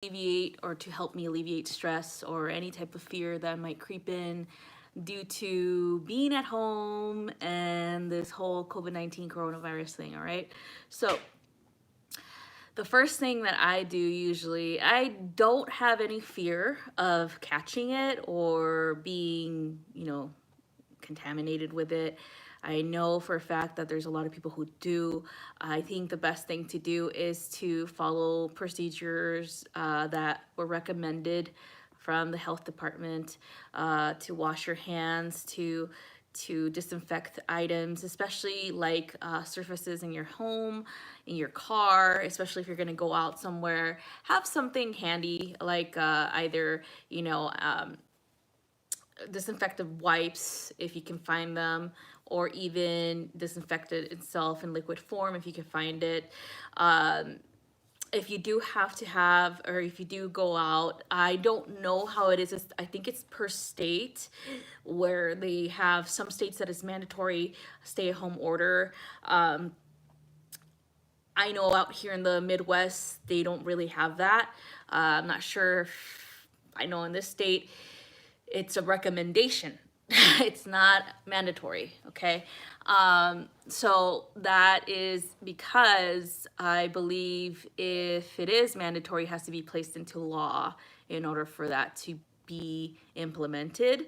alleviate or to help me alleviate stress or any type of fear that might creep in due to being at home and this whole COVID-19 coronavirus thing. All right. So, the first thing that I do usually, I don't have any fear of catching it or being, contaminated with it. I know for a fact that there's a lot of people who do. I think the best thing to do is to follow procedures that were recommended from the health department, to wash your hands, to disinfect items, especially like surfaces in your home, in your car, especially if you're going to go out somewhere. Have something handy like either, disinfectant wipes if you can find them, or even disinfectant itself in liquid form if you can find it. If you do have to have, or if you do go out, I don't know how it is. I think it's per state, where they have some states that is mandatory stay-at-home order. I know out here in the Midwest, they don't really have that. I'm not sure if, I know in this state, it's a recommendation. It's not mandatory, okay? So that is because I believe if it is mandatory, it has to be placed into law in order for that to be implemented.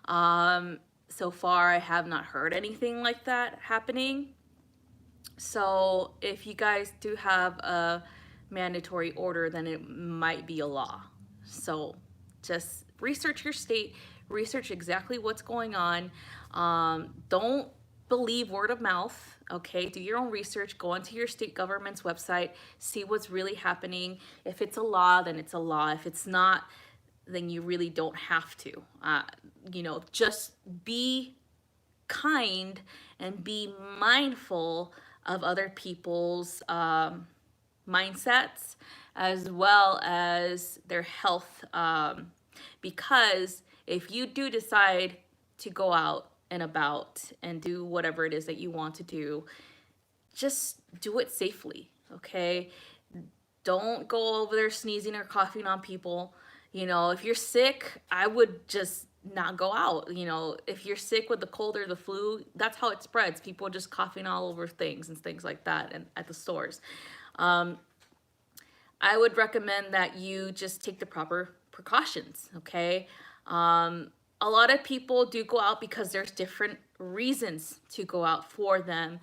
So far, I have not heard anything like that happening. So if you guys do have a mandatory order, then it might be a law. So just research your state, research exactly what's going on. Don't believe word of mouth, okay? Do your own research, go onto your state government's website, see what's really happening. If it's a law, then it's a law. If it's not, then you really don't have to. Just be kind and be mindful of other people's mindsets as well as their health, because if you do decide to go out and about and do whatever it is that you want to do, just do it safely, okay? Don't go over there sneezing or coughing on people. If you're sick, I would just not go out. If you're sick with the cold or the flu, that's how it spreads. People just coughing all over things and things like that, and at the stores. I would recommend that you just take the proper precautions, okay? A lot of people do go out because there's different reasons to go out for them.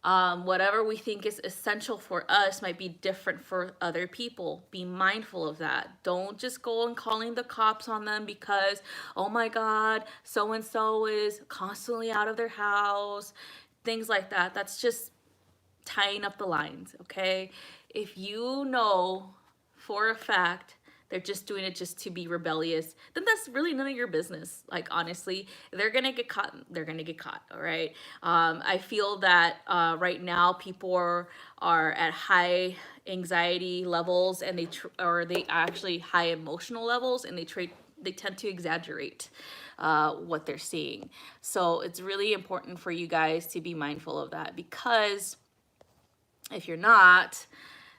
Whatever we think is essential for us might be different for other people. Be mindful of that. Don't just go and calling the cops on them because, oh my God, so-and-so is constantly out of their house, things like that. That's just tying up the lines, okay? If you know for a fact they're just doing it just to be rebellious, then that's really none of your business. Like, honestly, they're gonna get caught. They're gonna get caught. All right. I feel that right now people are at high anxiety levels, and they actually high emotional levels, and they tend to exaggerate what they're seeing. So it's really important for you guys to be mindful of that, because if you're not,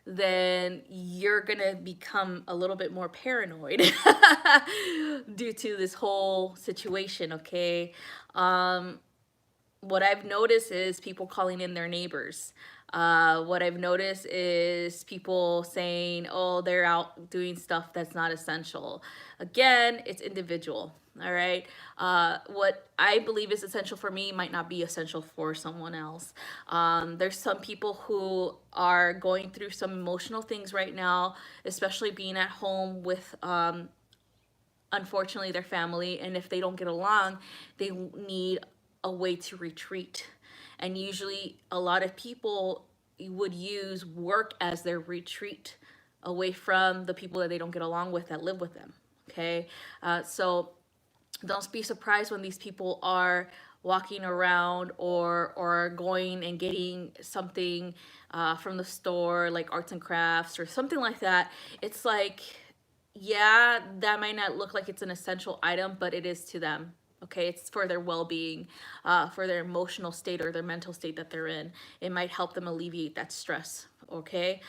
then you're gonna become a little bit more paranoid due to this whole situation, okay? What I've noticed is people calling in their neighbors. What I've noticed is people saying, oh, they're out doing stuff that's not essential. Again, it's individual. All right. What I believe is essential for me might not be essential for someone else. There's some people who are going through some emotional things right now, especially being at home with, unfortunately, their family. And if they don't get along, they need a way to retreat. And usually a lot of people would use work as their retreat away from the people that they don't get along with that live with them. Okay. So don't be surprised when these people are walking around or going and getting something from the store, like arts and crafts or something like that. It's like, yeah, that might not look like it's an essential item, but it is to them. Okay, it's for their well-being, for their emotional state or their mental state that they're in. It might help them alleviate that stress okay?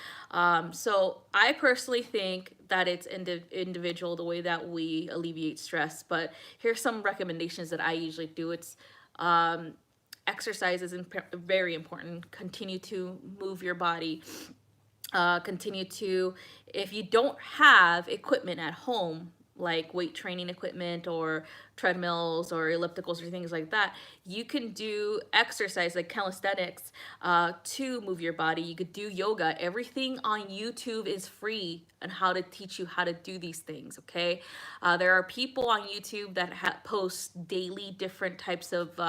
So I personally think that it's individual the way that we alleviate stress, but here's some recommendations that I usually do. It's um, exercise is very important. Continue to move your body. Continue to, if you don't have equipment at home, like weight training equipment or treadmills or ellipticals or things like that, you can do exercise like calisthenics to move your body. You could do yoga. Everything on YouTube is free on how to teach you how to do these things, okay? There are people on YouTube that post daily different types of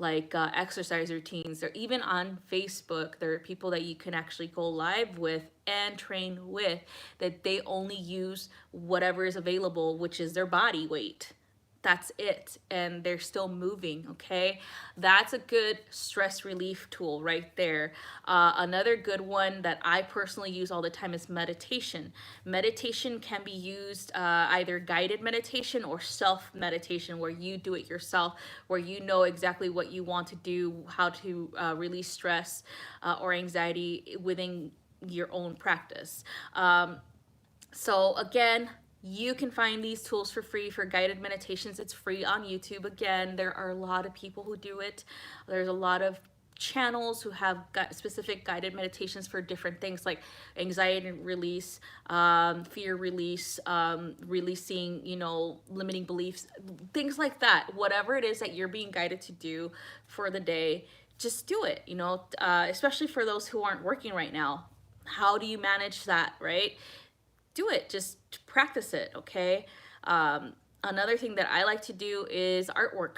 exercise routines. Or even on Facebook, there are people that you can actually go live with and train with, that they only use whatever is available, which is their body weight. That's it, and they're still moving, okay? That's a good stress relief tool right there. Another good one that I personally use all the time is meditation. Meditation can be used either guided meditation or self meditation, where you do it yourself, where you know exactly what you want to do, how to release stress or anxiety within your own practice. So again, you can find these tools for free for guided meditations. It's free on YouTube. Again, there are a lot of people who do it. There's a lot of channels who have specific guided meditations for different things like anxiety release, fear release, releasing, limiting beliefs, things like that. Whatever it is that you're being guided to do for the day, just do it, especially for those who aren't working right now. How do you manage that, right? Do it, just practice it, okay? Another thing that I like to do is artwork.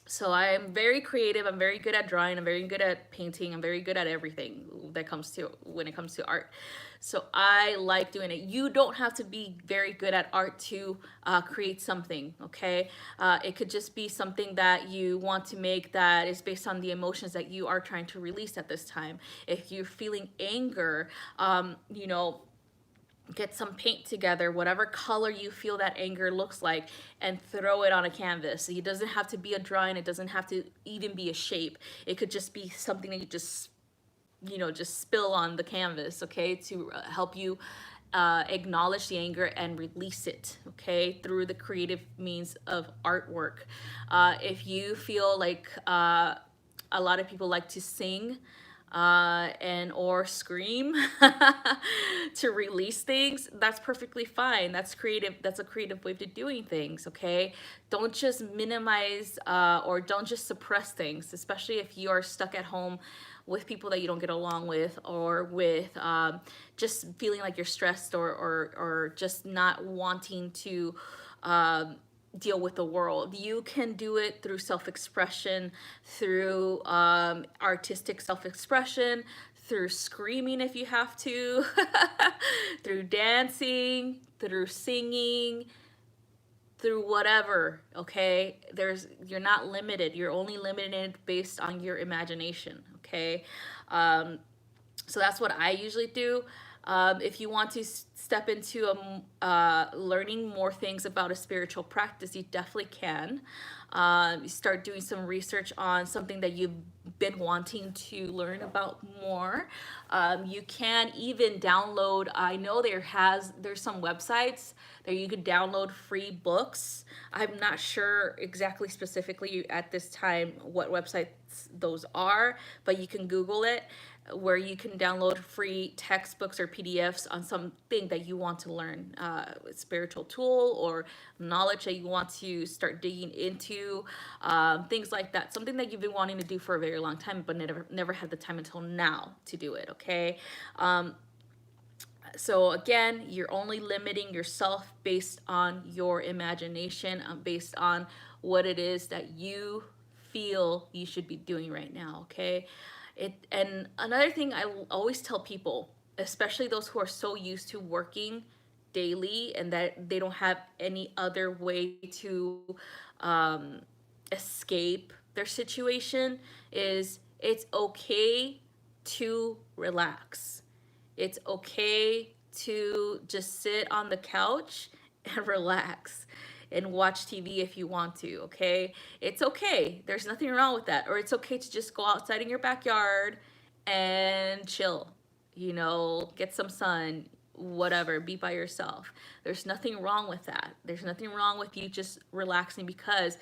So I am very creative. I'm very good at drawing. I'm very good at painting. I'm very good at everything that comes to when it comes to art. So I like doing it. You don't have to be very good at art to create something, okay? It could just be something that you want to make that is based on the emotions that you are trying to release at this time. If you're feeling anger, get some paint together, whatever color you feel that anger looks like, and throw it on a canvas. It doesn't have to be a drawing. It doesn't have to even be a shape. It could just be something that you just spill on the canvas, okay, to help you acknowledge the anger and release it, okay, through the creative means of artwork. If you feel like a lot of people like to sing and or scream to release things, that's perfectly fine. That's creative. That's a creative way of doing things, okay? Don't just minimize or don't just suppress things, especially if you are stuck at home with people that you don't get along with, or with just feeling like you're stressed, or just not wanting to deal with the world. You can do it through self-expression, through artistic self-expression, through screaming if you have to, through dancing, through singing, through whatever, okay? You're not limited. You're only limited based on your imagination, okay? So that's what I usually do. If you want to step into learning more things about a spiritual practice, you definitely can. You start doing some research on something that you've been wanting to learn about more. You can even download, I know there's some websites that you could download free books. I'm not sure exactly specifically at this time what websites those are, but you can Google it, where you can download free textbooks or PDFs on something that you want to learn, a spiritual tool or knowledge that you want to start digging into, things like that. Something that you've been wanting to do for a very long time, but never had the time until now to do it, okay? So again, you're only limiting yourself based on your imagination, based on what it is that you feel you should be doing right now, okay? And another thing I always tell people, especially those who are so used to working daily and that they don't have any other way to escape their situation, is it's okay to relax. It's okay to just sit on the couch and relax and watch TV if you want to, okay? It's okay. There's nothing wrong with that. Or it's okay to just go outside in your backyard and chill. get some sun, whatever, be by yourself. There's nothing wrong with that. There's nothing wrong with you just relaxing, because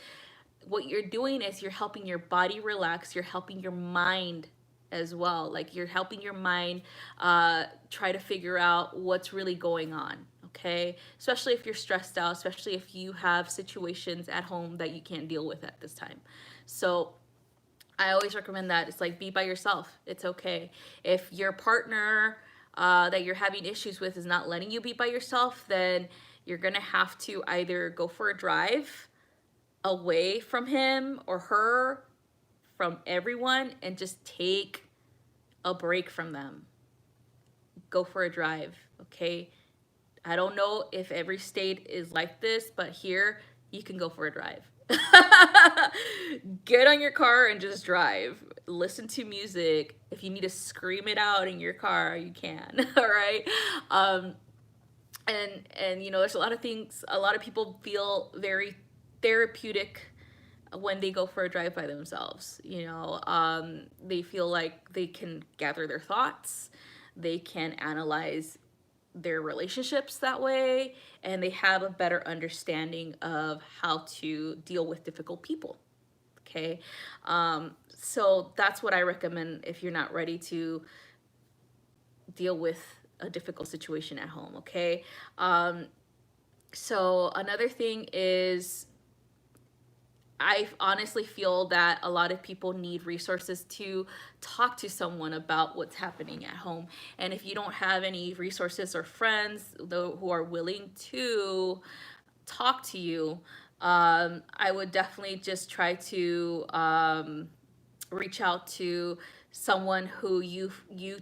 what you're doing is you're helping your body relax, you're helping your mind as well. Like, you're helping your mind try to figure out what's really going on. Okay, especially if you're stressed out, especially if you have situations at home that you can't deal with at this time. So I always recommend that. It's like, be by yourself. It's okay. If your partner that you're having issues with is not letting you be by yourself, then you're going to have to either go for a drive away from him or her, from everyone, and just take a break from them. Go for a drive, okay? I don't know if every state is like this, but here you can go for a drive. Get on your car and just drive. Listen to music. If you need to scream it out in your car, you can. All right. And there's a lot of things. A lot of people feel very therapeutic when they go for a drive by themselves. They feel like they can gather their thoughts. They can analyze their relationships that way, and they have a better understanding of how to deal with difficult people. Okay. So that's what I recommend if you're not ready to deal with a difficult situation at home. Okay. So another thing is, I honestly feel that a lot of people need resources to talk to someone about what's happening at home. And if you don't have any resources or friends who are willing to talk to you, I would definitely just try to reach out to someone who you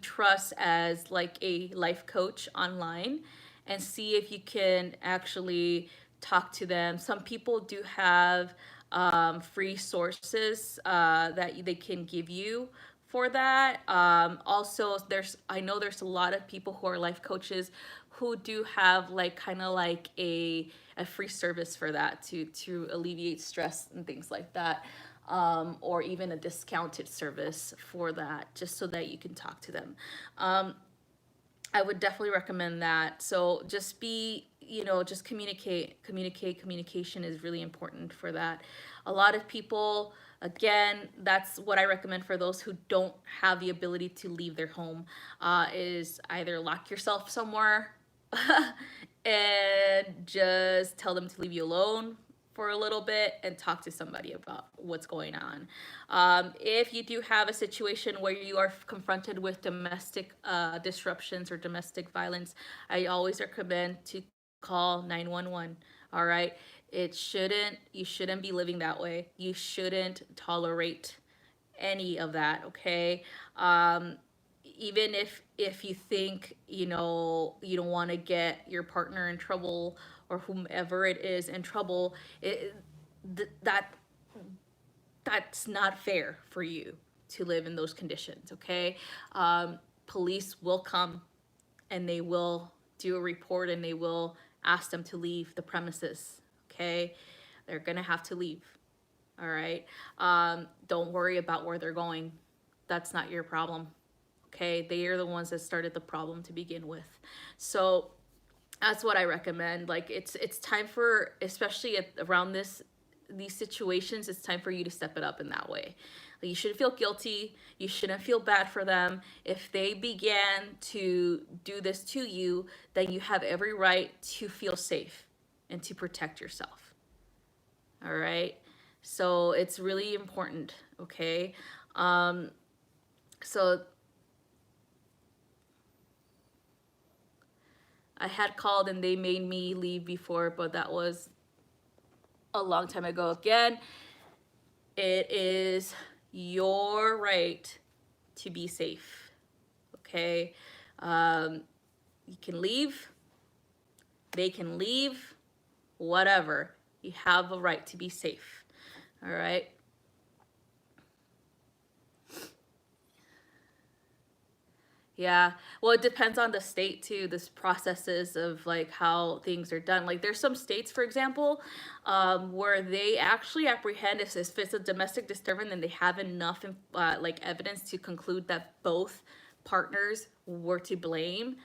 trust as like a life coach online, and see if you can actually talk to them. Some people do have free sources that they can give you for that. Also, I know there's a lot of people who are life coaches who do have like kind of like a free service for that, to alleviate stress and things like that. Or even a discounted service for that, just so that you can talk to them. I would definitely recommend that. So just just communicate. Communication is really important for that. A lot of people, again, that's what I recommend for those who don't have the ability to leave their home, is either lock yourself somewhere and just tell them to leave you alone for a little bit and talk to somebody about what's going on. If you do have a situation where you are confronted with domestic disruptions or domestic violence, I always recommend to call 911. All right. You shouldn't be living that way. You shouldn't tolerate any of that. Okay. Even if you think you don't want to get your partner in trouble, or whomever it is in trouble, that that's not fair for you to live in those conditions. Okay. Police will come and they will do a report, and they will ask them to leave the premises. Okay. They're gonna have to leave. All right. Don't worry about where they're going. That's not your problem. Okay. They are the ones that started the problem to begin with. So that's what I recommend. Like, it's time for, especially around these situations, it's time for you to step it up in that way. Like, you shouldn't feel guilty. You shouldn't feel bad for them. If they began to do this to you, then you have every right to feel safe and to protect yourself. All right. So it's really important. Okay. So I had called and they made me leave before, but that was a long time ago. Again, it is your right to be safe. Okay. You can leave. They can leave. Whatever. You have a right to be safe. All right. Yeah. Well, it depends on the state too. This processes of like how things are done. Like, there's some states, for example, where they actually apprehend if it's a domestic disturbance, and they have enough like evidence to conclude that both partners were to blame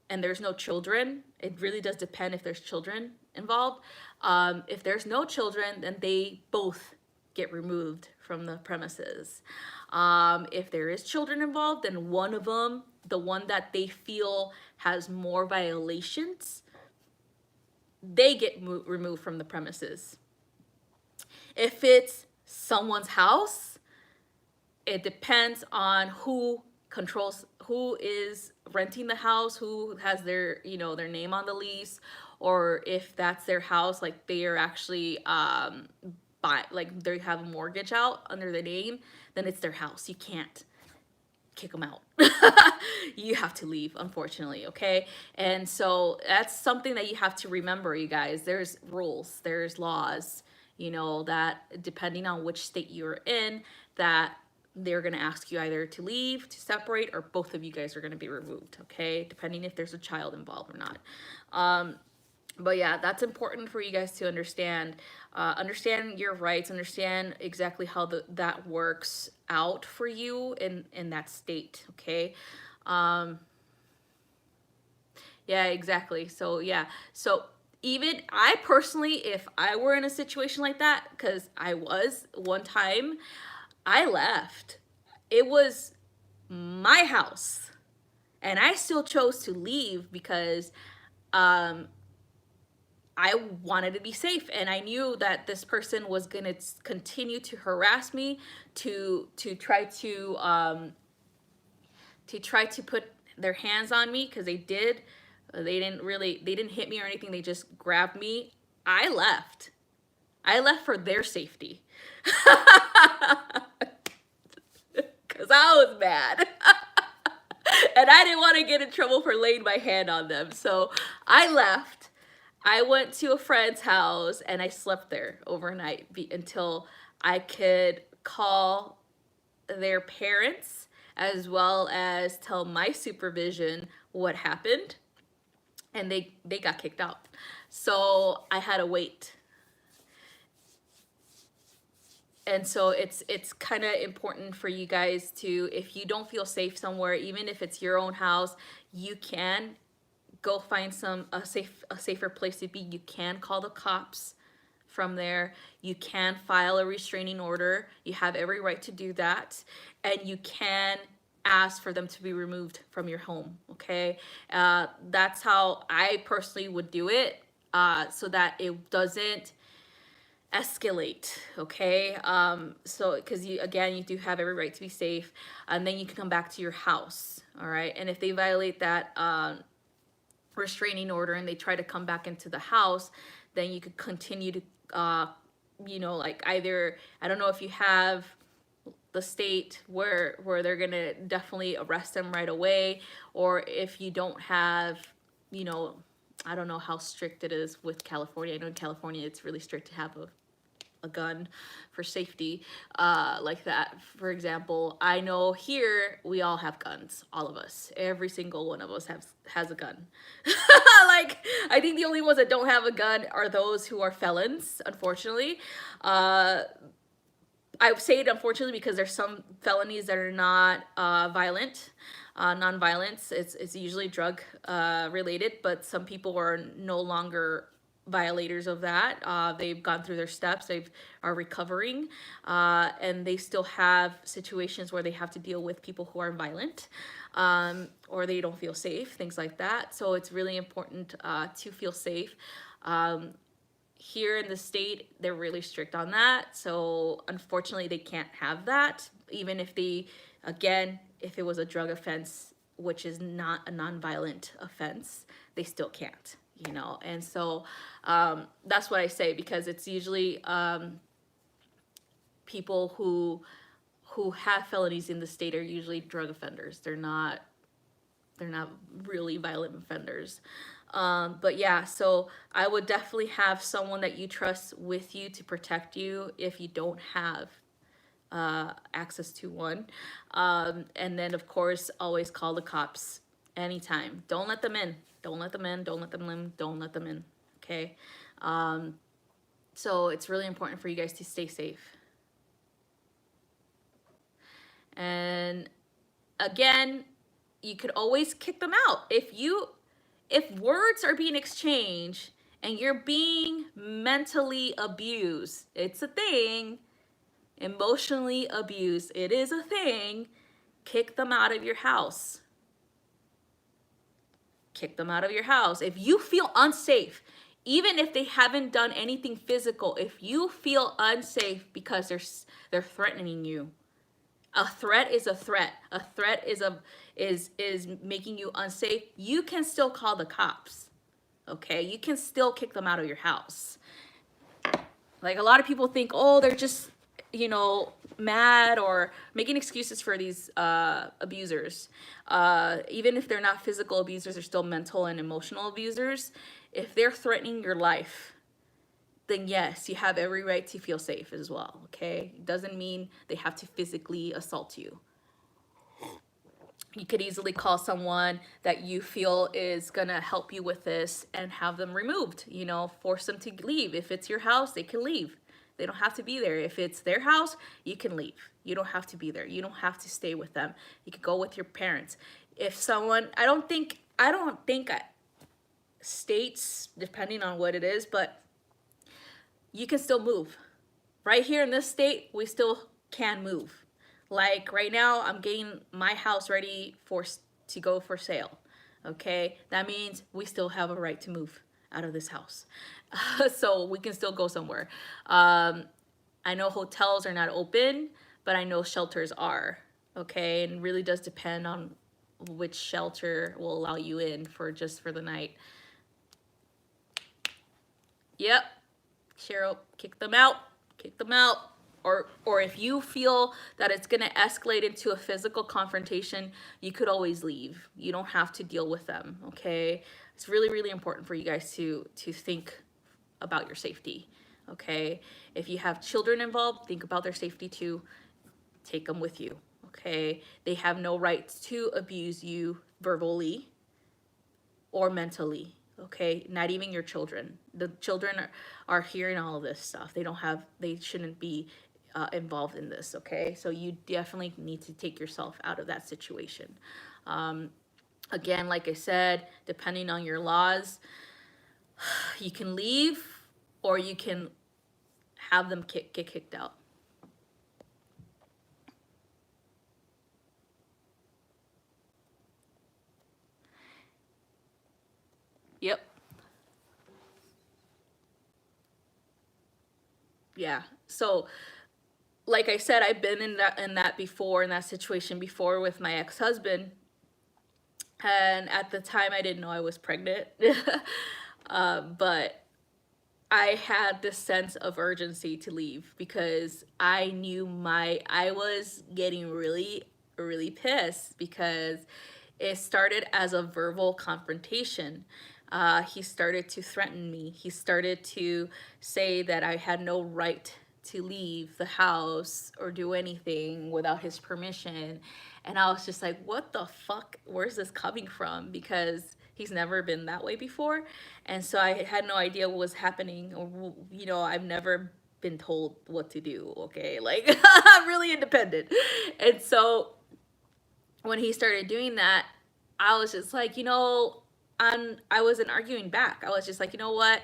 and there's no children, it really does depend if there's children involved. If there's no children, then they both get removed from the premises. If there is children involved, then one of them, the one that they feel has more violations, they get removed from the premises. If it's someone's house, it depends on who controls, who is renting the house, who has their, you know, their name on the lease, or if that's their house, like they are actually like they have a mortgage out under the name, then it's their house. You can't kick them out. You have to leave, unfortunately, okay? And so that's something that you have to remember, you guys. There's rules, there's laws, you know, that depending on which state you're in, that they're going to ask you either to leave, to separate, or both of you guys are going to be removed, okay? Depending if there's a child involved or not. But yeah, that's important for you guys to understand. Understand your rights, understand exactly how that works out for you in that state, okay? Yeah, exactly. So yeah, so even I personally, if I were in a situation like that, because I was one time, I left. It was my house, and I still chose to leave because I wanted to be safe, and I knew that this person was going to continue to harass me, to try to put their hands on me, because they did. They didn't hit me or anything. They just grabbed me. I left. I left for their safety. Because I was mad. And I didn't want to get in trouble for laying my hand on them. So I left. I went to a friend's house and I slept there overnight until I could call their parents as well as tell my supervision what happened. And they got kicked out. So I had to wait. And so it's kind of important for you guys to, if you don't feel safe somewhere, even if it's your own house, you can go find a safer place to be. You can call the cops from there. You can file a restraining order. You have every right to do that. And you can ask for them to be removed from your home, okay? That's how I personally would do it, so that it doesn't escalate, okay? So because you do have every right to be safe, and then you can come back to your house, all right? And if they violate that restraining order and they try to come back into the house, then you could continue to you know, like either, I don't know if you have the state where they're gonna definitely arrest them right away, or if you don't have, you know, I don't know how strict it is with California. I know in California it's really strict to have a gun for safety, like that. For example, I know here we all have guns, all of us. Every single one of us has a gun. Like, I think the only ones that don't have a gun are those who are felons, unfortunately. I say it unfortunately because there's some felonies that are not violent, non-violence. It's usually drug related, but some people are no longer violators of that. They've gone through their steps, are recovering, and they still have situations where they have to deal with people who are violent, or they don't feel safe, things like that. So it's really important to feel safe. Here in the state, they're really strict on that. So unfortunately, they can't have that. Even if they, again, if it was a drug offense, which is not a non-violent offense, they still can't, you know. And so that's what I say, because it's usually people who have felonies in the state are usually drug offenders. They're not really violent offenders. But yeah, so I would definitely have someone that you trust with you to protect you if you don't have access to one. And then, of course, always call the cops anytime. Don't let them in. Don't let them in. Don't let them in. Don't let them in. Okay? So it's really important for you guys to stay safe. And again, you could always kick them out. If words are being exchanged and you're being mentally abused, it's a thing. Emotionally abused, it is a thing. Kick them out of your house. Kick them out of your house. If you feel unsafe, even if they haven't done anything physical, if you feel unsafe because they're threatening you, a threat is a threat. A threat is making you unsafe. You can still call the cops. Okay? You can still kick them out of your house. Like, a lot of people think, oh, they're just, mad or making excuses for these abusers. Even if they're not physical abusers, they're still mental and emotional abusers. If they're threatening your life, then yes, you have every right to feel safe as well, okay? It doesn't mean they have to physically assault you. You could easily call someone that you feel is gonna help you with this and have them removed, force them to leave. If it's your house, they can leave. They don't have to be there. If it's their house, you can leave. You don't have to be there. You don't have to stay with them. You could go with your parents. If someone, I don't think states, depending on what it is, but you can still move. Right here in this state, we still can move. Like right now, I'm getting my house ready to go for sale. Okay, that means we still have a right to move out of this house. So we can still go somewhere. I know hotels are not open, but I know shelters are. Okay, and it really does depend on which shelter will allow you in for the night. Yep, Cheryl, kick them out. Kick them out. Or if you feel that it's going to escalate into a physical confrontation, you could always leave. You don't have to deal with them, okay? It's really, really important for you guys to think about your safety, okay? If you have children involved, think about their safety too. Take them with you, okay? They have no right to abuse you verbally or mentally, okay? Not even your children. The children are hearing all of this stuff. They shouldn't be involved in this, okay? So you definitely need to take yourself out of that situation. Again, like I said, depending on your laws, you can leave or you can have them get kicked out. Yep. Yeah. So, like I said, I've been in that situation before with my ex-husband, and at the time I didn't know I was pregnant. But I had this sense of urgency to leave because I knew I was getting really, really pissed because it started as a verbal confrontation. He started to threaten me. He started to say that I had no right to leave the house or do anything without his permission. And I was just like, what the fuck? Where's this coming from? Because he's never been that way before. And so I had no idea what was happening. Or, I've never been told what to do, okay? Like, I'm really independent. And so when he started doing that, I was just like, I wasn't arguing back. I was just like, you know what?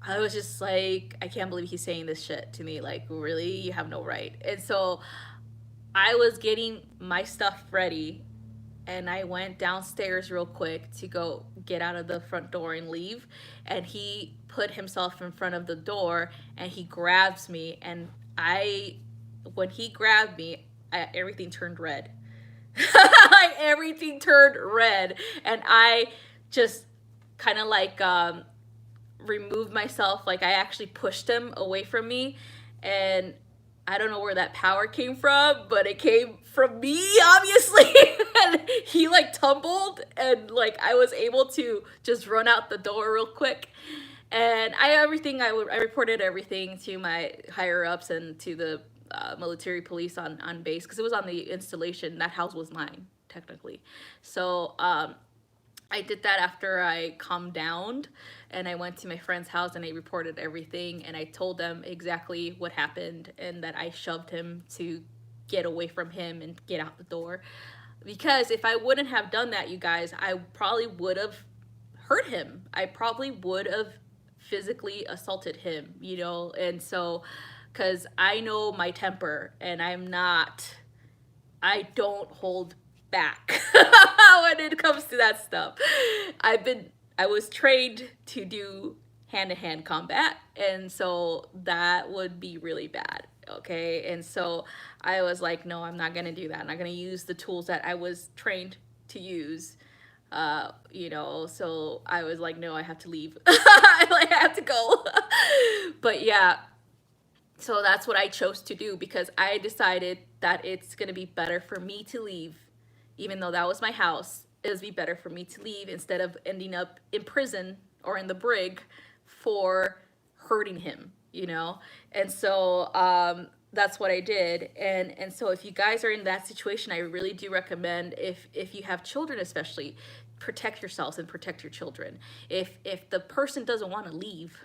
I was just like, I can't believe he's saying this shit to me. Like, really? You have no right. And so I was getting my stuff ready and I went downstairs real quick to go get out of the front door and leave. And he put himself in front of the door and he grabs me. And when he grabbed me, everything turned red. Like, everything turned red. And I just kind of like removed myself. Like, I actually pushed him away from me. And I don't know where that power came from, but it came from me, obviously. And he like tumbled and like I was able to just run out the door real quick. And I reported everything to my higher ups and to the military police on base because it was on the installation. That house was mine, technically. So I did that after I calmed down, and I went to my friend's house and I reported everything, and I told them exactly what happened and that I shoved him to get away from him and get out the door. Because if I wouldn't have done that, you guys, I probably would have hurt him. I probably would have physically assaulted him, you know? And so, because I know my temper and I don't hold back when it comes to that stuff. I was trained to do hand-to-hand combat, and so that would be really bad. Okay, and so I was like, no, I'm not gonna do that. I'm not gonna use the tools that I was trained to use. You know, so I was like, no, I have to leave. I have to go. But yeah, so that's what I chose to do because I decided that it's gonna be better for me to leave, even though that was my house. It would be better for me to leave instead of ending up in prison or in the brig for hurting him, you know. And so that's what I did. And so if you guys are in that situation, I really do recommend, if you have children especially, protect yourselves and protect your children. If the person doesn't want to leave,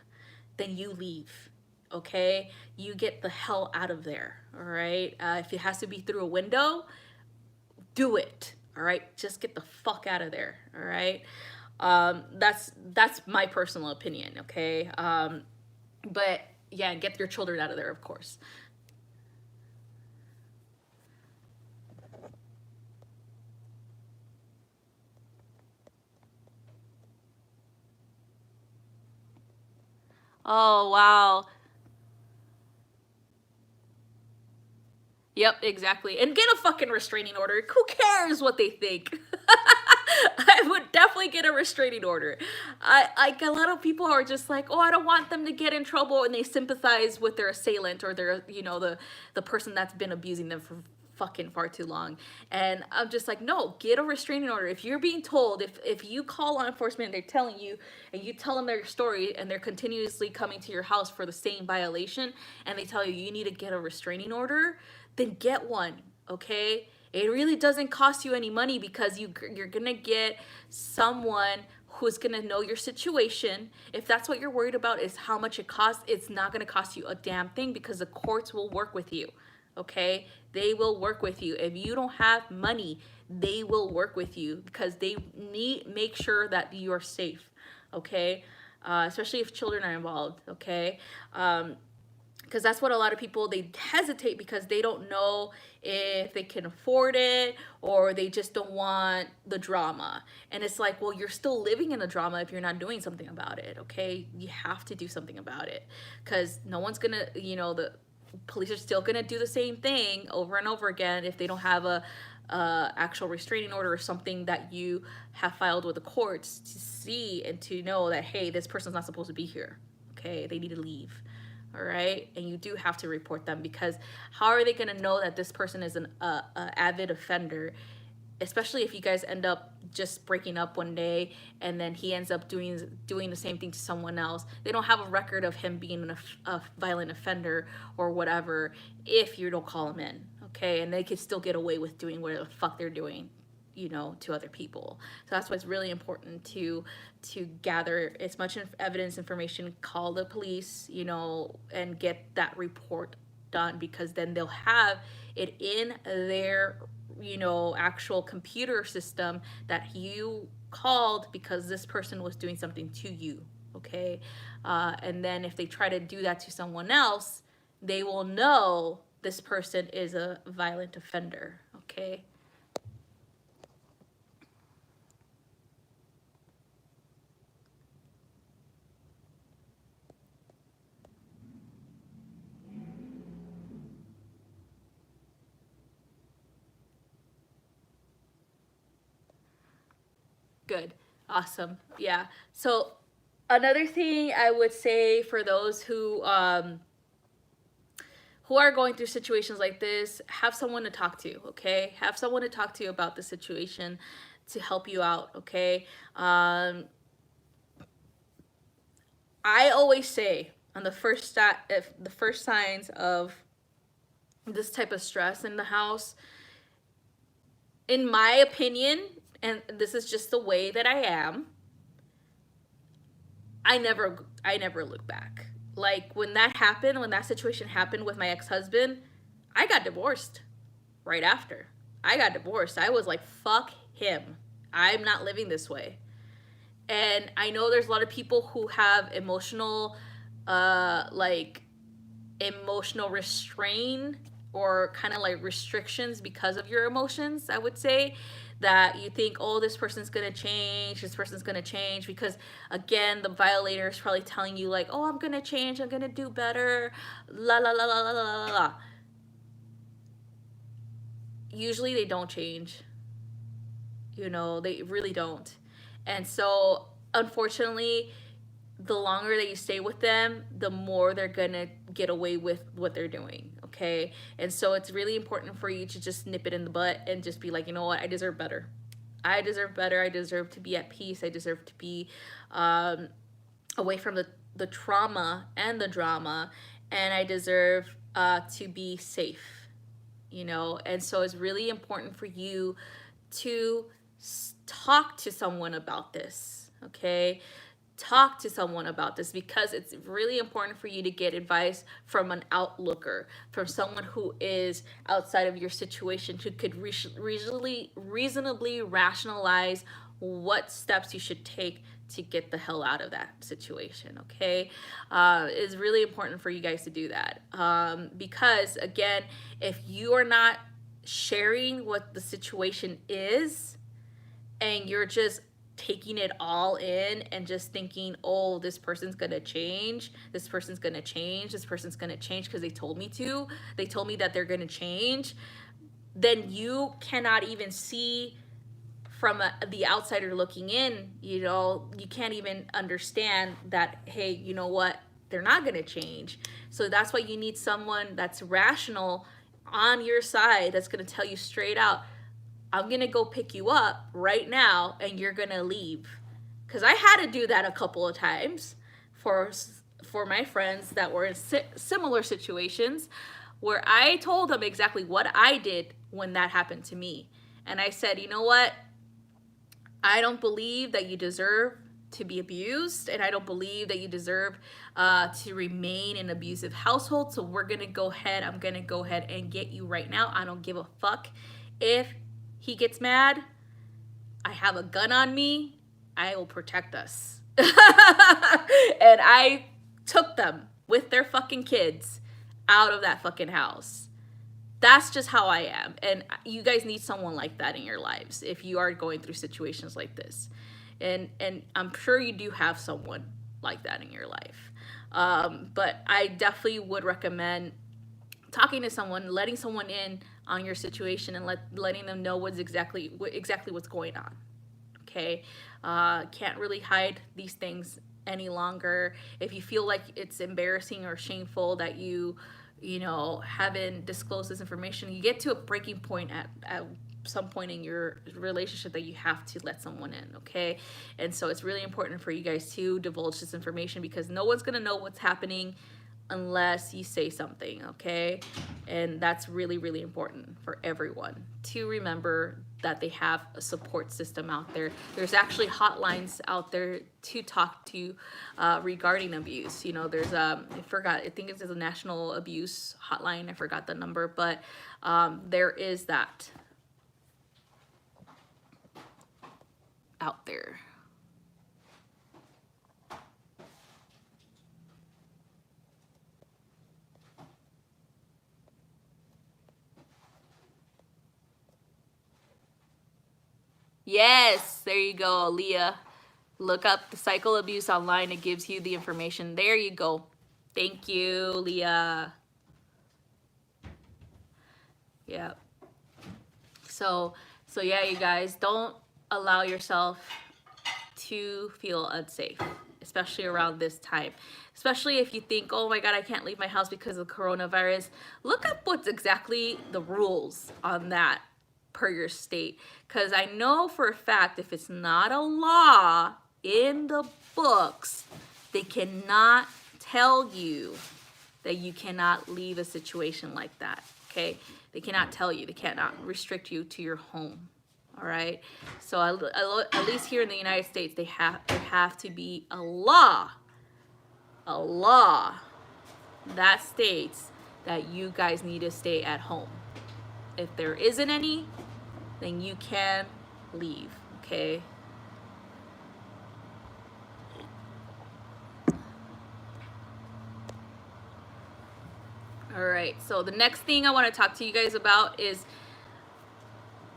then you leave. Okay, you get the hell out of there. All right, if it has to be through a window, do it. All right, just get the fuck out of there. All right, that's my personal opinion. Okay, but yeah, get your children out of there, of course. Oh wow. Yep, exactly. And get a fucking restraining order. Who cares what they think? I would definitely get a restraining order. I like a lot of people are just like, oh, I don't want them to get in trouble, and they sympathize with their assailant or their, you know, the person that's been abusing them for fucking far too long. And I'm just like, no, get a restraining order. If you're being told, if you call law enforcement and they're telling you, and you tell them their story, and they're continuously coming to your house for the same violation, and they tell you you need to get a restraining order, then get one. Okay, it really doesn't cost you any money because you're gonna get someone who's gonna know your situation. If that's what you're worried about is how much it costs, it's not gonna cost you a damn thing because the courts will work with you. Okay, they will work with you. If you don't have money, they will work with you because they need make sure that you're safe. Okay, especially if children are involved. Okay, because that's what a lot of people, they hesitate because they don't know if they can afford it, or they just don't want the drama. And it's like, well, you're still living in the drama if you're not doing something about it. Okay, you have to do something about it because no one's gonna, you know, the police are still gonna do the same thing over and over again if they don't have a actual restraining order or something that you have filed with the courts to see and to know that, hey, this person's not supposed to be here. Okay, they need to leave. All right, and you do have to report them because how are they going to know that this person is an avid offender, especially if you guys end up just breaking up one day and then he ends up doing the same thing to someone else. They don't have a record of him being a violent offender or whatever if you don't call him in. Okay, and they could still get away with doing whatever the fuck they're doing, you know, to other people. So that's why it's really important to gather as much evidence, information, call the police, you know, and get that report done, because then they'll have it in their, you know, actual computer system that you called because this person was doing something to you. Okay, and then if they try to do that to someone else, they will know this person is a violent offender. Okay. Good. Awesome. Yeah. So another thing I would say for those who are going through situations like this, have someone to talk to, okay? Have someone to talk to about the situation to help you out, okay? I always say on the if the first signs of this type of stress in the house, in my opinion, and this is just the way that I am, I never look back. Like when that happened, when that situation happened with my ex-husband, I got divorced right after. I got divorced. I was like, fuck him. I'm not living this way. And I know there's a lot of people who have like emotional restraint or kind of like restrictions because of your emotions. I would say that you think, oh, this person's gonna change, this person's gonna change, because again, the violator is probably telling you like, oh, I'm gonna change, I'm gonna do better, la la la la la la la. Usually they don't change. You know, they really don't. And so, unfortunately, the longer that you stay with them, the more they're gonna get away with what they're doing. Okay. And so, it's really important for you to just nip it in the butt and just be like, you know what? I deserve better. I deserve better. I deserve to be at peace. I deserve to be away from the trauma and the drama. And I deserve to be safe, you know? And so, it's really important for you to talk to someone about this, okay? Talk to someone about this, because it's really important for you to get advice from an outlooker, from someone who is outside of your situation, who could reasonably rationalize what steps you should take to get the hell out of that situation. Okay, it's really important for you guys to do that, because again, if you are not sharing what the situation is and you're just taking it all in and just thinking, oh, this person's gonna change, this person's gonna change, this person's gonna change because they told me to, they told me that they're gonna change, then you cannot even see from the outsider looking in, you know, you can't even understand that, hey, you know what, they're not gonna change. So that's why you need someone that's rational on your side, that's gonna tell you straight out, I'm gonna go pick you up right now and you're gonna leave. Because I had to do that a couple of times for my friends that were in similar situations, where I told them exactly what I did when that happened to me. And I said, you know what? I don't believe that you deserve to be abused, and I don't believe that you deserve to remain in an abusive household. So we're gonna go ahead. I'm gonna go ahead and get you right now. I don't give a fuck if he gets mad. I have a gun on me. I will protect us. And I took them with their fucking kids out of that fucking house. That's just how I am. And you guys need someone like that in your lives if you are going through situations like this. And I'm sure you do have someone like that in your life. But I definitely would recommend talking to someone, letting someone in on your situation, and letting them know exactly what's going on. Okay, can't really hide these things any longer. If you feel like it's embarrassing or shameful that you know, haven't disclosed this information, you get to a breaking point at some point in your relationship that you have to let someone in. Okay, and so it's really important for you guys to divulge this information, because no one's gonna know what's happening unless you say something. Okay, and that's really, really important for everyone to remember that they have a support system out there. There's actually hotlines out there to talk to regarding abuse. You know, there's I think it's a national abuse hotline. I forgot the number, but there is that out there. Yes, there you go, Leah. Look up the cycle abuse online. It gives you the information. There you go. Thank you, Leah. Yeah. So yeah, you guys, don't allow yourself to feel unsafe, especially around this time. Especially if you think, oh my God, I can't leave my house because of coronavirus. Look up what's exactly the rules on that per your state. Because I know for a fact, if it's not a law in the books, they cannot tell you that you cannot leave a situation like that. Okay, they cannot tell you, they cannot restrict you to your home. All right, so at least here in the United States, there have to be a law that states that you guys need to stay at home. If there isn't any, then you can leave, okay? All right, so the next thing I want to talk to you guys about is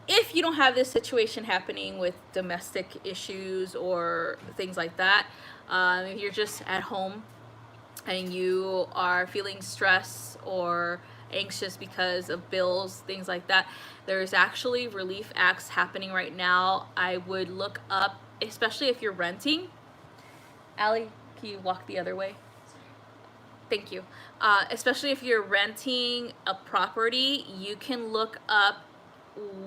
if you don't have this situation happening with domestic issues or things like that, if you're just at home and you are feeling stress or anxious because of bills, things like that, there's actually relief acts happening right now. I would look up, especially if you're renting. Allie, can you walk the other way? Thank you. Especially if you're renting a property, you can look up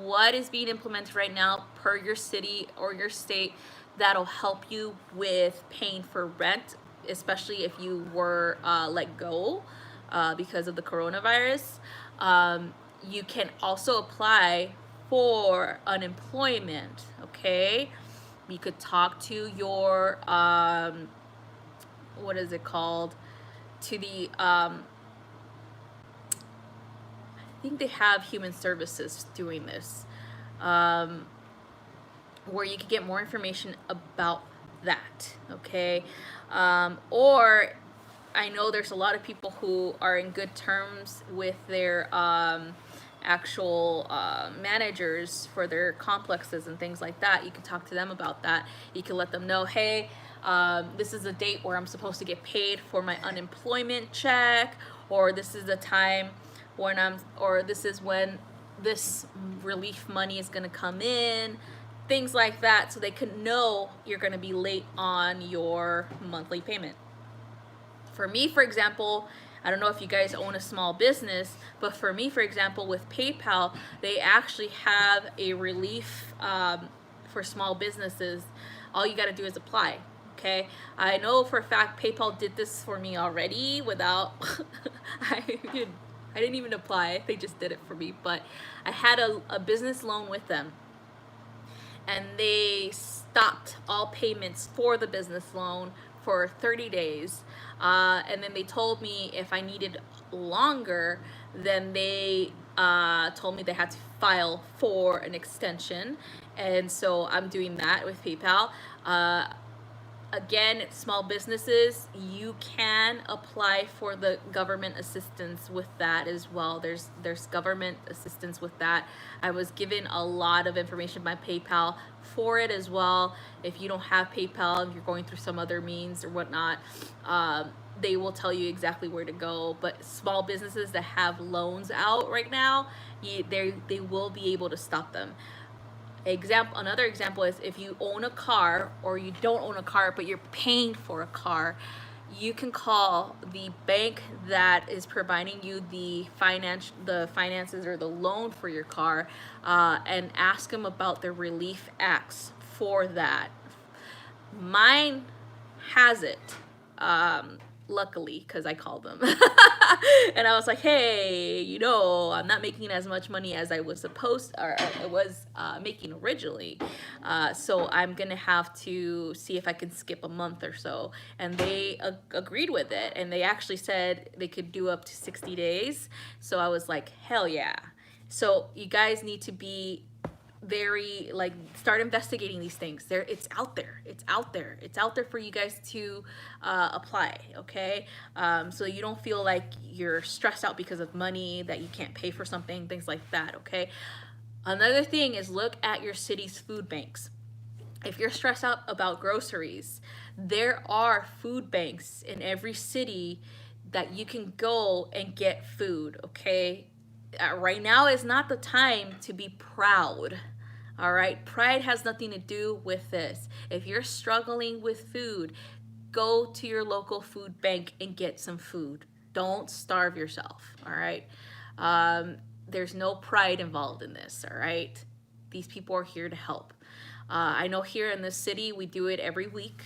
what is being implemented right now per your city or your state that'll help you with paying for rent, especially if you were let go because of the coronavirus. You can also apply for unemployment, okay? You could talk to your, what is it called? To the, I think they have human services doing this, where you can get more information about that, okay? Or I know there's a lot of people who are in good terms with their actual managers for their complexes and things like that. You can talk to them about that. You can let them know, hey, this is a date where I'm supposed to get paid for my unemployment check, or this is the time when or this is when this relief money is going to come in, things like that, so they can know you're going to be late on your monthly payment. For me, for example, I don't know if you guys own a small business, but for me, for example, with PayPal, they actually have a relief for small businesses. All you got to do is apply. Okay, I know for a fact PayPal did this for me already without I didn't even apply. They just did it for me. But I had a business loan with them, and they stopped all payments for the business loan for 30 days. And then they told me if I needed longer, then they told me they had to file for an extension. And so I'm doing that with PayPal. Again, small businesses, you can apply for the government assistance with that as well. There's government assistance with that. I was given a lot of information by PayPal for it as well. If you don't have PayPal, if you're going through some other means or whatnot, they will tell you exactly where to go. But small businesses that have loans out right now, they will be able to stop them. Another example is if you own a car or you don't own a car but you're paying for a car, you can call the bank that is providing you the finances or the loan for your car, and ask them about the relief acts for that. Mine has it, luckily, because I called them. And I was like, hey, I'm not making as much money as I was making originally. So I'm going to have to see if I can skip a month or so. And they agreed with it. And they actually said they could do up to 60 days. So I was like, hell yeah. So you guys need to be start investigating these things. It's out there for you guys to apply, okay? So you don't feel like you're stressed out because of money, that you can't pay for something, things like that, okay? Another thing is look at your city's food banks. If you're stressed out about groceries, there are food banks in every city that you can go and get food, okay? Right now is not the time to be proud. All right, pride has nothing to do with this. If you're struggling with food, go to your local food bank and get some food. Don't starve yourself. All right, there's no pride involved in this. All right, these people are here to help. I know here in the city we do it every week,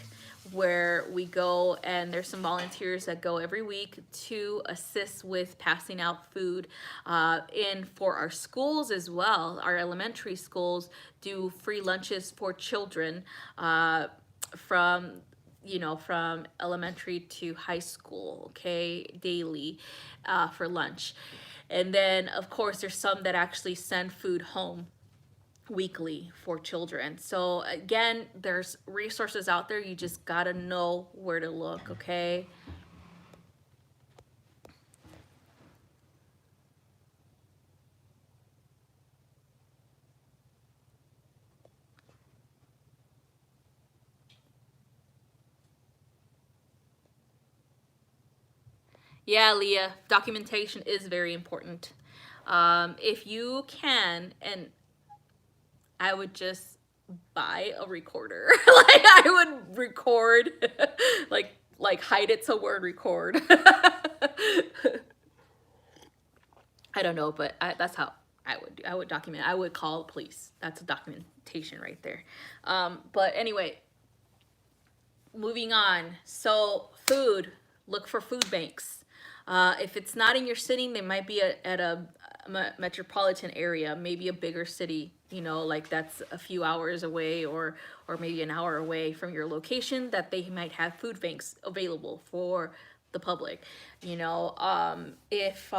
where we go and there's some volunteers that go every week to assist with passing out food. And for our schools as well, our elementary schools do free lunches for children from elementary to high school, okay, daily for lunch. And then of course there's some that actually send food home. weekly for children. So again, there's resources out there. You just gotta know where to look, okay? Yeah, Leah, documentation is very important. If you can, and I would just buy a recorder. Like I would record, like hide it somewhere and record. I don't know, but that's how I would do. I would document. I would call the police. That's a documentation right there. But anyway, moving on. So food, look for food banks. If it's not in your city, they might be at a metropolitan area, maybe a bigger city, you know, like that's a few hours away or maybe an hour away from your location, that they might have food banks available for the public. You know, if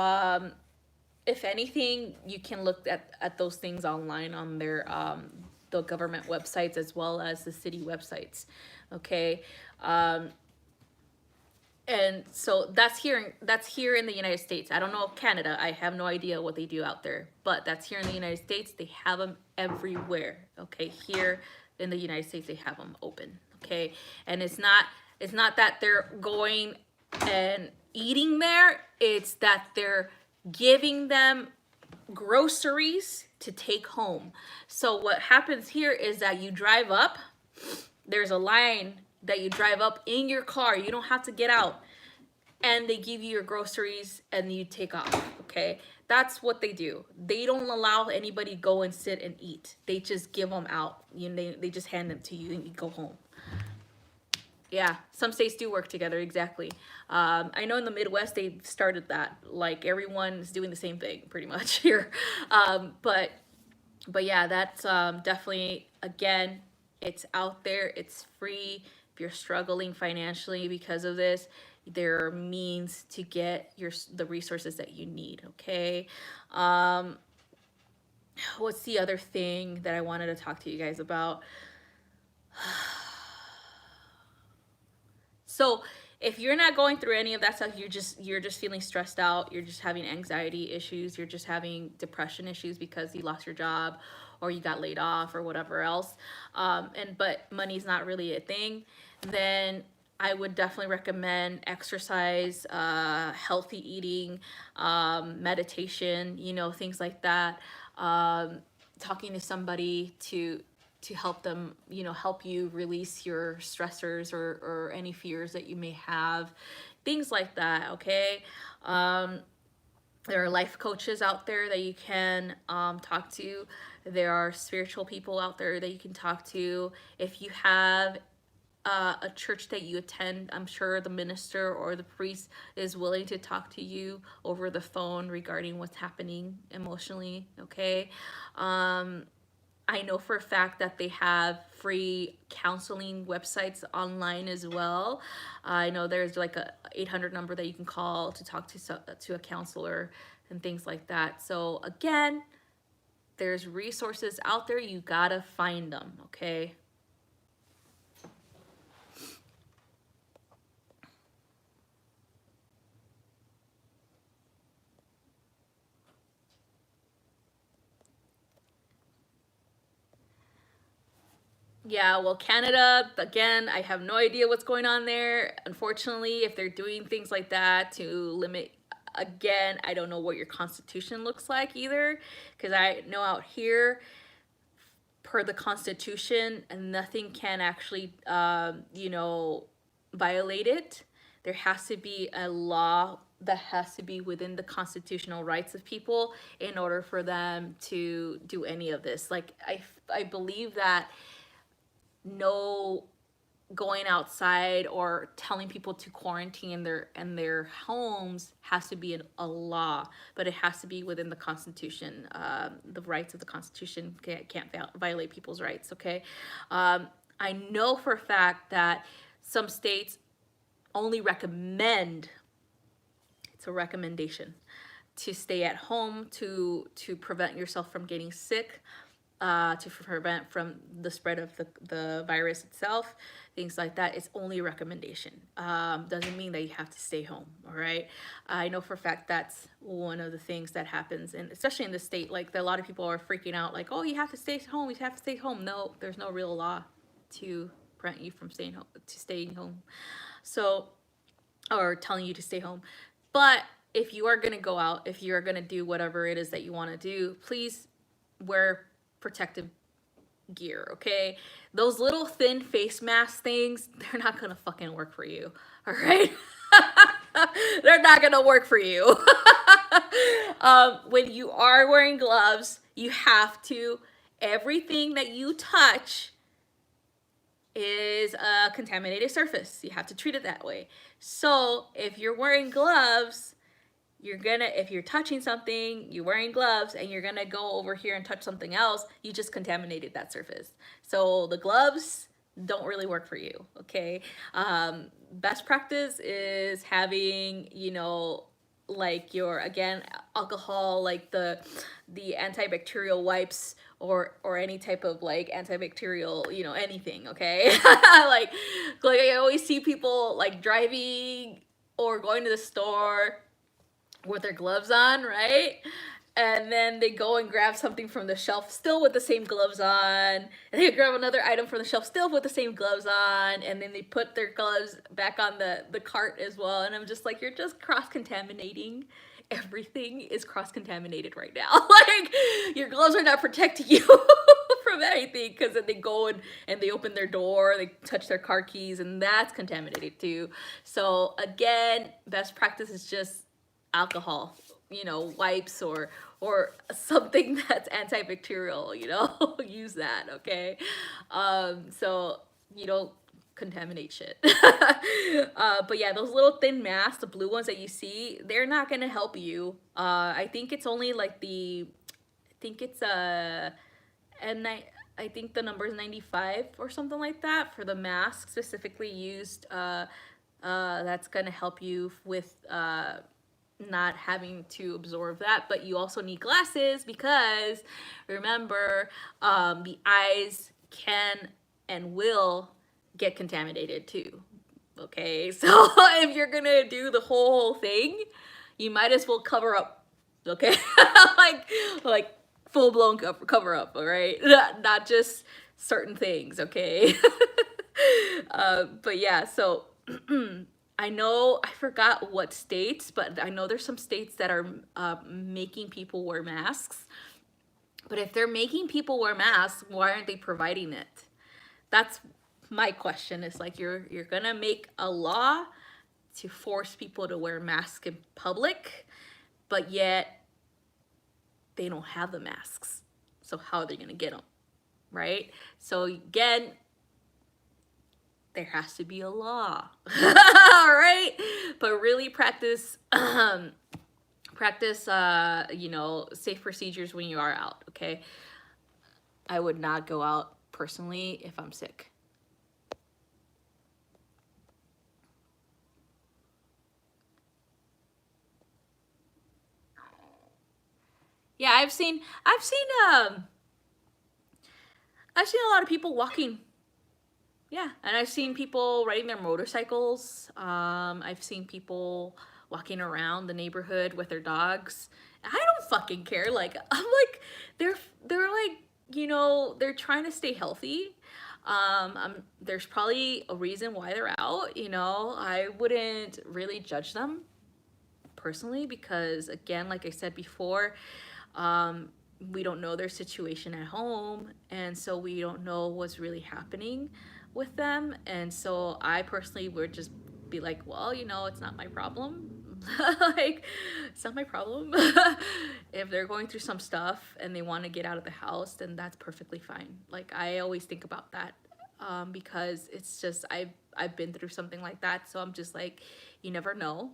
anything, you can look at those things online on their the government websites as well as the city websites. Okay. And so that's here in the United States. I don't know Canada. I have no idea what they do out there, but that's here in the United States. They have them everywhere. Okay, here in the United States, they have them open. Okay, and it's not that they're going and eating there. It's that they're giving them groceries to take home. So what happens here is that you drive up, there's a line that you drive up in your car. You don't have to get out. And they give you your groceries and you take off, okay? That's what they do. They don't allow anybody to go and sit and eat. They just give them out. You know, they just hand them to you and you go home. Yeah, some states do work together, exactly. I know in the Midwest they've started that. Like everyone's doing the same thing pretty much here. But yeah, that's definitely, again, it's out there, it's free. If you're struggling financially because of this, there are means to get the resources that you need, okay? What's the other thing that I wanted to talk to you guys about? So if you're not going through any of that stuff, you're just feeling stressed out, you're just having anxiety issues, you're just having depression issues because you lost your job or you got laid off or whatever else, but money's not really a thing, then I would definitely recommend exercise, healthy eating, meditation, you know, things like that. Talking to somebody to help them, you know, help you release your stressors or any fears that you may have, things like that, okay? There are life coaches out there that you can talk to. There are spiritual people out there that you can talk to. If you have a church that you attend, I'm sure the minister or the priest is willing to talk to you over the phone regarding what's happening emotionally, okay? I know for a fact that they have free counseling websites online as well. I know there's like a 800 number that you can call to talk to a counselor and things like that. So again, there's resources out there. You gotta find them, okay? Yeah, well, Canada, again, I have no idea what's going on there. Unfortunately, if they're doing things like that to limit, again, I don't know what your constitution looks like either, because I know out here, per the constitution, nothing can actually, you know, violate it. There has to be a law that has to be within the constitutional rights of people in order for them to do any of this. Like, I believe that no going outside or telling people to quarantine in their homes has to be a law, but it has to be within the Constitution. The rights of the Constitution can't violate people's rights. Okay, I know for a fact that some states only recommend. It's a recommendation to stay at home to prevent yourself from getting sick. to prevent from the spread of the virus itself, things like that. It's only a recommendation. Doesn't mean that you have to stay home, all right? I know for a fact that's one of the things that happens, and especially in the state, like a lot of people are freaking out, like, oh, you have to stay home, you have to stay home. No, there's no real law to prevent you from staying home. So, or telling you to stay home. But if you are going to go out, if you're going to do whatever it is that you want to do, please wear protective gear, okay? Those little thin face mask things, they're not going to fucking work for you, all right? They're not going to work for you. When you are wearing gloves, you have to, everything that you touch is a contaminated surface. You have to treat it that way. So if you're wearing gloves, if you're touching something, you're wearing gloves, and you're gonna go over here and touch something else, you just contaminated that surface. So the gloves don't really work for you, okay? Best practice is having, like your, again, alcohol, like the antibacterial wipes, or any type of like antibacterial, anything, okay? like I always see people like driving or going to the store with their gloves on, right? And then they go and grab something from the shelf still with the same gloves on, and they grab another item from the shelf still with the same gloves on, and then they put their gloves back on the cart as well. And I'm just like, you're just cross-contaminating. Everything is cross-contaminated right now. Like, your gloves are not protecting you from anything, because then they go and they open their door, they touch their car keys, and that's contaminated too. So again, best practice is just alcohol, wipes, or something that's antibacterial, use that, okay? So you don't contaminate shit. But yeah, those little thin masks, the blue ones that you see, they're not gonna help you. I think it's only like I think it's and I think the number is 95 or something like that for the mask specifically used. That's gonna help you with not having to absorb that. But you also need glasses, because remember, the eyes can and will get contaminated too, okay? So if you're gonna do the whole thing, you might as well cover up, okay? like full-blown cover up, all right? Not just certain things, okay? But yeah, so I know, I forgot what states, but I know there's some states that are making people wear masks. But if they're making people wear masks, why aren't they providing it? That's my question. Is like, you're gonna make a law to force people to wear masks in public, but yet they don't have the masks. So how are they gonna get them, right? So again, there has to be a law. All right? But really practice safe procedures when you are out, okay? I would not go out personally if I'm sick. Yeah, I've seen a lot of people walking. Yeah, and I've seen people riding their motorcycles. I've seen people walking around the neighborhood with their dogs. I don't fucking care. Like, I'm like, they're like, they're trying to stay healthy. There's probably a reason why they're out. I wouldn't really judge them personally, because again, like I said before, we don't know their situation at home, and so we don't know what's really happening with them. And so I personally would just be like, well, it's not my problem. Like, it's not my problem. If they're going through some stuff and they want to get out of the house, then that's perfectly fine. Like, I always think about that, because it's just, I've been through something like that. So I'm just like, you never know.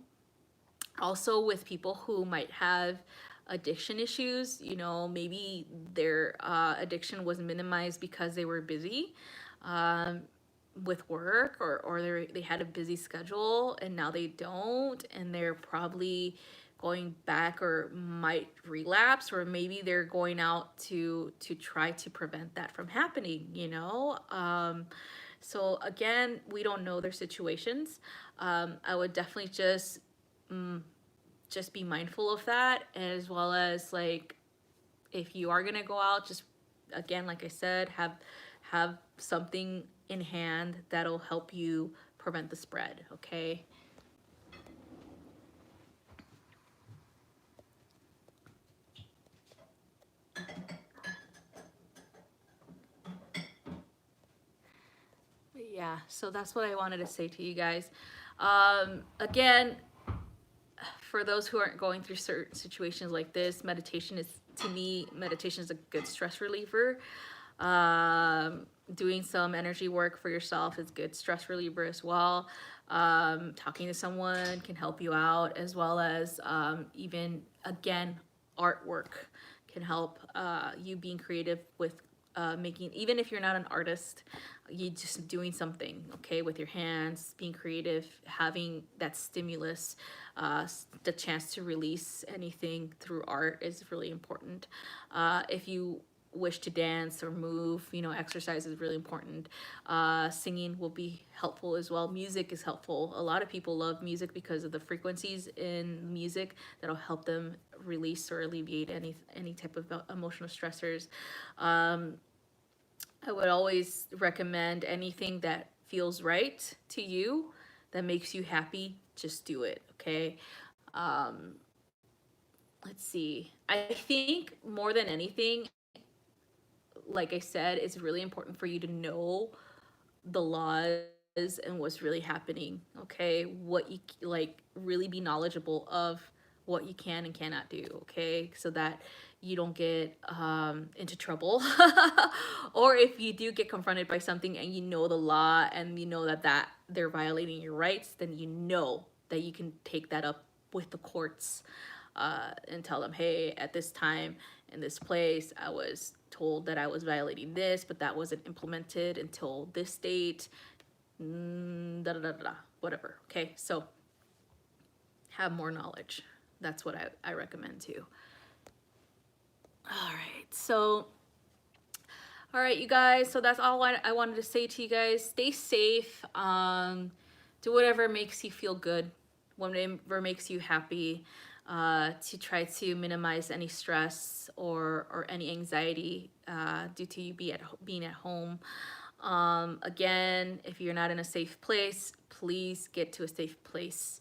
Also, with people who might have addiction issues, maybe their addiction was minimized because they were busy with work, or they had a busy schedule, and now they don't, and they're probably going back or might relapse, or maybe they're going out to try to prevent that from happening, you know. So again, we don't know their situations. I would definitely just be mindful of that, as well as like if you are gonna go out, just again, like I said, have something in hand that'll help you prevent the spread. Okay. Yeah, so that's what I wanted to say to you guys. Again, for those who aren't going through certain situations like this, meditation is, to me, meditation is a good stress reliever. Doing some energy work for yourself is good stress reliever as well. Talking to someone can help you out, as well as even, again, artwork can help you being creative with making, even if you're not an artist, you just doing something, okay, with your hands, being creative, having that stimulus, the chance to release anything through art is really important. If you wish to dance or move, you know, exercise is really important. Singing will be helpful as well. Music is helpful. A lot of people love music because of the frequencies in music that'll help them release or alleviate any type of emotional stressors. I would always recommend anything that feels right to you, that makes you happy, just do it, okay? Um, let's see. I think more than anything, like I said, it's really important for you to know the laws and what's really happening, okay? What you like, really be knowledgeable of what you can and cannot do, okay? So that you don't get into trouble. Or if you do get confronted by something and you know the law and you know that they're violating your rights, then you know that you can take that up with the courts, and tell them, hey, at this time in this place, I was told that I was violating this, but that wasn't implemented until this date. Da da da da, whatever. Okay, so have more knowledge. That's what I recommend too. All right, so all right, you guys. So that's all I wanted to say to you guys. Stay safe. Do whatever makes you feel good, whatever makes you happy. To try to minimize any stress or any anxiety due to you being at home. Again, if you're not in a safe place, please get to a safe place.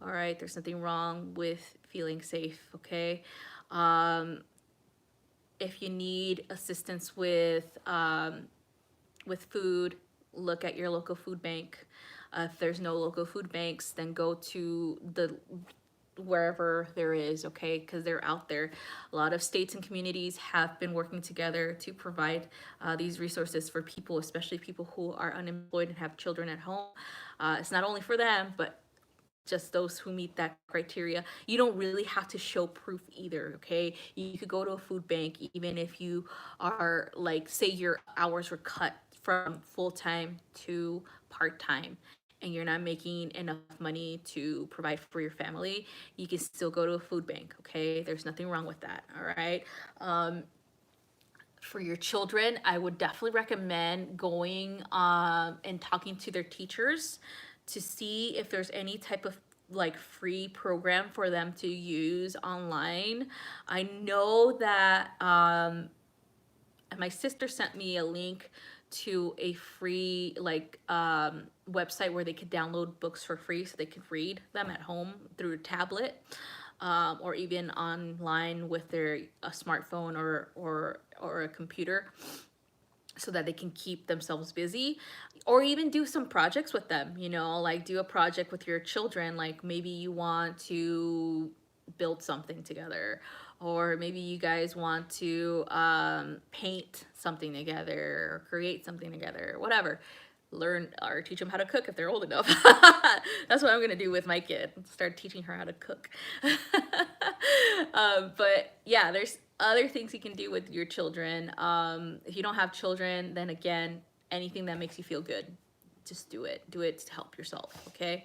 All right, there's nothing wrong with feeling safe. Okay. If you need assistance with food, look at your local food bank. If there's no local food banks, then go to the wherever there is, okay, because they're out there. A lot of states and communities have been working together to provide these resources for people, especially people who are unemployed and have children at home. It's not only for them, but just those who meet that criteria. You don't really have to show proof either, okay? You could go to a food bank even if you are, like, say your hours were cut from full-time to part-time and you're not making enough money to provide for your family. You can still go to a food bank, okay? There's nothing wrong with that, all right? For your children, I would definitely recommend going and talking to their teachers to see if there's any type of like free program for them to use online. I know that my sister sent me a link to a free like website where they could download books for free so they could read them at home through a tablet, or even online with their a smartphone or a computer, so that they can keep themselves busy, or even do some projects with them, you know, like do a project with your children. Like maybe you want to build something together, or maybe you guys want to paint something together or create something together, whatever. Learn or teach them how to cook if they're old enough. That's what I'm gonna do with my kid, start teaching her how to cook. But yeah, there's other things you can do with your children. If you don't have children, then again, anything that makes you feel good, just do it. Do it to help yourself, okay?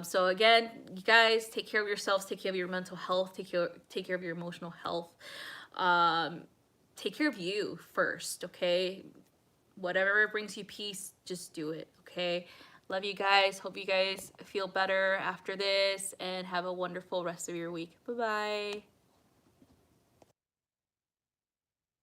So again, you guys, take care of yourselves, take care of your mental health, take care of your emotional health. Take care of you first, okay? Whatever brings you peace, just do it, okay? Love you guys. Hope you guys feel better after this and have a wonderful rest of your week. Bye-bye.